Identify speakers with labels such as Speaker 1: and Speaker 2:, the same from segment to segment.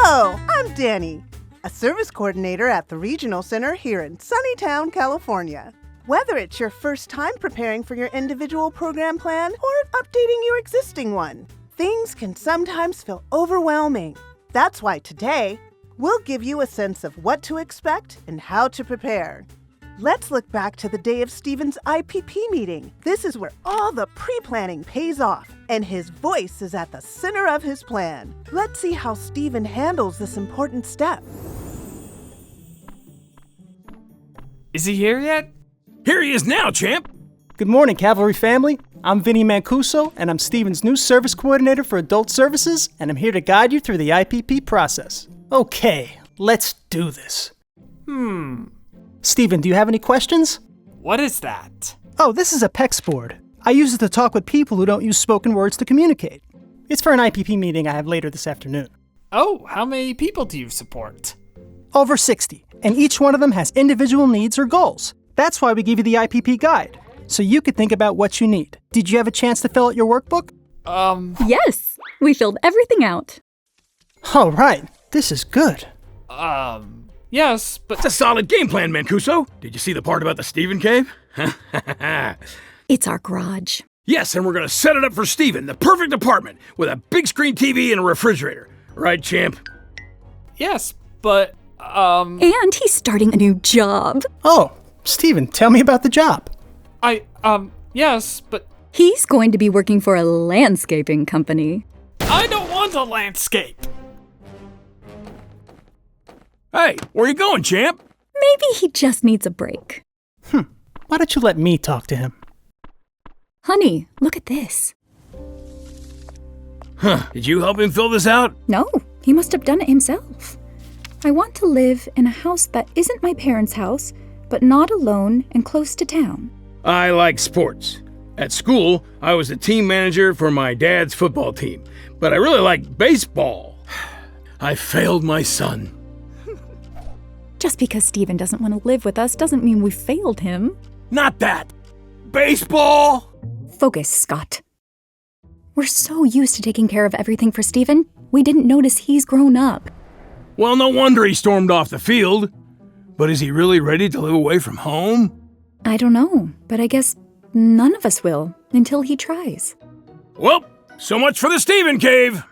Speaker 1: Hello, I'm Danny, a service coordinator at the Regional Center here in Sunnytown, California. Whether it's your first time preparing for your individual program plan or updating your existing one, things can sometimes feel overwhelming. That's why today, we'll give you a sense of what to expect and how to prepare. Let's look back to the day of Stephen's IPP meeting. This is where all the pre-planning pays off, and his voice is at the center of his plan. Let's see how Stephen handles this important step.
Speaker 2: Is he here yet?
Speaker 3: Here he is now, champ!
Speaker 4: Good morning, Cavalry family. I'm Vinny Mancuso, and I'm Stephen's new service coordinator for adult services, and I'm here to guide you through the IPP process. Okay, let's do this. Stephen, do you have any questions?
Speaker 2: What is that?
Speaker 4: Oh, this is a PEX board. I use it to talk with people who don't use spoken words to communicate. It's for an IPP meeting I have later this afternoon.
Speaker 2: Oh, how many people do you support?
Speaker 4: Over 60, and each one of them has individual needs or goals. That's why we give you the IPP guide, so you could think about what you need. Did you have a chance to fill out your workbook?
Speaker 5: Yes, we filled everything out.
Speaker 4: All right, this is good.
Speaker 2: Yes, but...
Speaker 3: It's a solid game plan, Mancuso. Did you see the part about the Stephen cave?
Speaker 5: It's our garage.
Speaker 3: Yes, and we're gonna set it up for Stephen, the perfect apartment, with a big screen TV and a refrigerator. Right, champ?
Speaker 2: Yes, but,
Speaker 5: And he's starting a new job.
Speaker 4: Oh, Stephen, tell me about the job.
Speaker 2: Yes, but...
Speaker 5: He's going to be working for a landscaping company.
Speaker 2: I don't want a landscape!
Speaker 3: Hey, where you going, champ?
Speaker 5: Maybe he just needs a break.
Speaker 4: Why don't you let me talk to him?
Speaker 5: Honey, look at this.
Speaker 3: Did you help him fill this out?
Speaker 5: No, he must have done it himself. I want to live in a house that isn't my parents' house, but not alone and close to town.
Speaker 3: I like sports. At school, I was the team manager for my dad's football team, but I really liked baseball. I failed my son.
Speaker 5: Just because Stephen doesn't want to live with us doesn't mean we failed him.
Speaker 3: Not that. Baseball!
Speaker 5: Focus, Scott. We're so used to taking care of everything for Stephen, we didn't notice he's grown up.
Speaker 3: Well, no wonder he stormed off the field. But is he really ready to live away from home?
Speaker 5: I don't know, but I guess none of us will until he tries.
Speaker 3: Well, so much for the Stephen cave.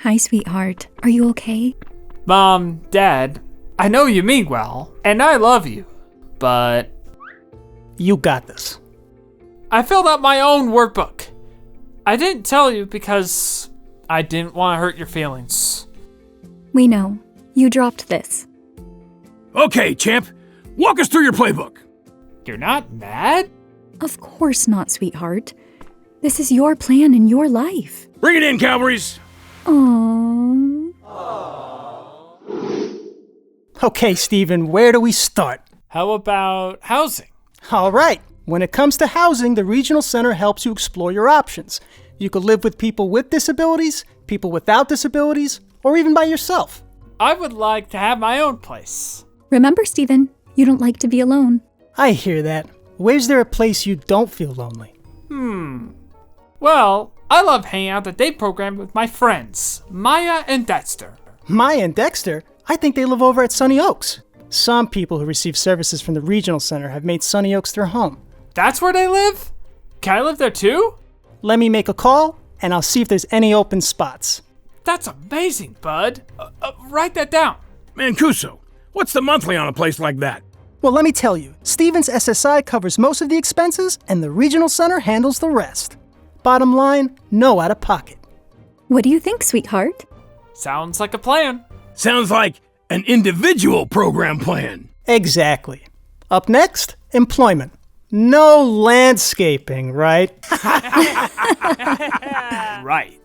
Speaker 5: Hi, sweetheart. Are you okay?
Speaker 2: Mom, Dad, I know you mean well, and I love you, but...
Speaker 4: You got this.
Speaker 2: I filled out my own workbook. I didn't tell you because I didn't want to hurt your feelings.
Speaker 5: We know. You dropped this.
Speaker 3: Okay, champ. Walk us through your playbook.
Speaker 2: You're not mad?
Speaker 5: Of course not, sweetheart. This is your plan and your life.
Speaker 3: Bring it in, Cavalries.
Speaker 5: Aww.
Speaker 4: Okay, Stephen, where do we start?
Speaker 2: How about housing?
Speaker 4: All right. When it comes to housing, the Regional Center helps you explore your options. You could live with people with disabilities, people without disabilities, or even by yourself.
Speaker 2: I would like to have my own place.
Speaker 5: Remember, Stephen, you don't like to be alone.
Speaker 4: I hear that. Where's there a place you don't feel lonely?
Speaker 2: Well, I love hanging out at the day program with my friends, Maya and Dexter.
Speaker 4: Maya and Dexter? I think they live over at Sunny Oaks. Some people who receive services from the Regional Center have made Sunny Oaks their home.
Speaker 2: That's where they live? Can I live there too?
Speaker 4: Let me make a call, and I'll see if there's any open spots.
Speaker 2: That's amazing, bud. Write that down.
Speaker 3: Mancuso, what's the monthly on a place like that?
Speaker 4: Well, let me tell you, Stephen's SSI covers most of the expenses, and the Regional Center handles the rest. Bottom line, no out-of-pocket.
Speaker 5: What do you think, sweetheart?
Speaker 2: Sounds like a plan.
Speaker 3: Sounds like an individual program plan.
Speaker 4: Exactly. Up next, employment. No landscaping, right?
Speaker 2: Right.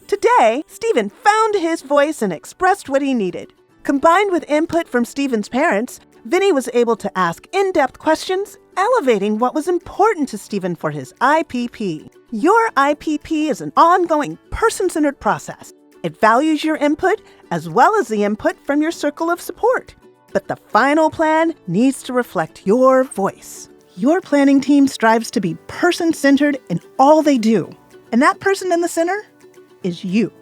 Speaker 1: Today, Stephen found his voice and expressed what he needed. Combined with input from Stephen's parents, Vinny was able to ask in-depth questions, elevating what was important to Stephen for his IPP. Your IPP is an ongoing, person-centered process. It values your input as well as the input from your circle of support. But the final plan needs to reflect your voice. Your planning team strives to be person-centered in all they do. And that person in the center is you.